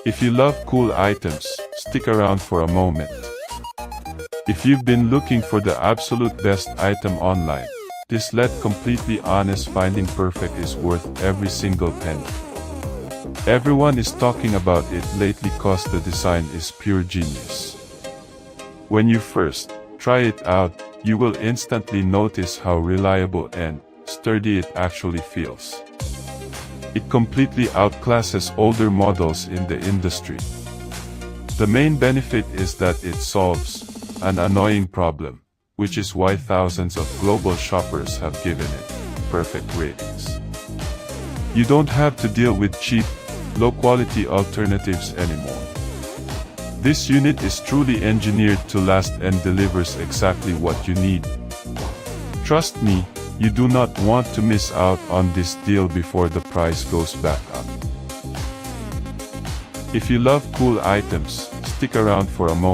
If you love cool items, stick around for a moment. If you've been looking for the absolute best item online, this, let's completely honest, finding perfect is worth every single penny. Everyone is talking about it lately cause the design is pure genius. When you first try it out, you will instantly notice how reliable and sturdy it actually feels. It completely outclasses older models in the industry. The main benefit is that it solves an annoying problem, which is why thousands of global shoppers have given it perfect ratings. You don't have to deal with cheap, low-quality alternatives anymore. This unit is truly engineered to last and delivers exactly what you need. Trust me, you do not want to miss out on this deal before the price goes back up. If you love cool items, stick around for a moment.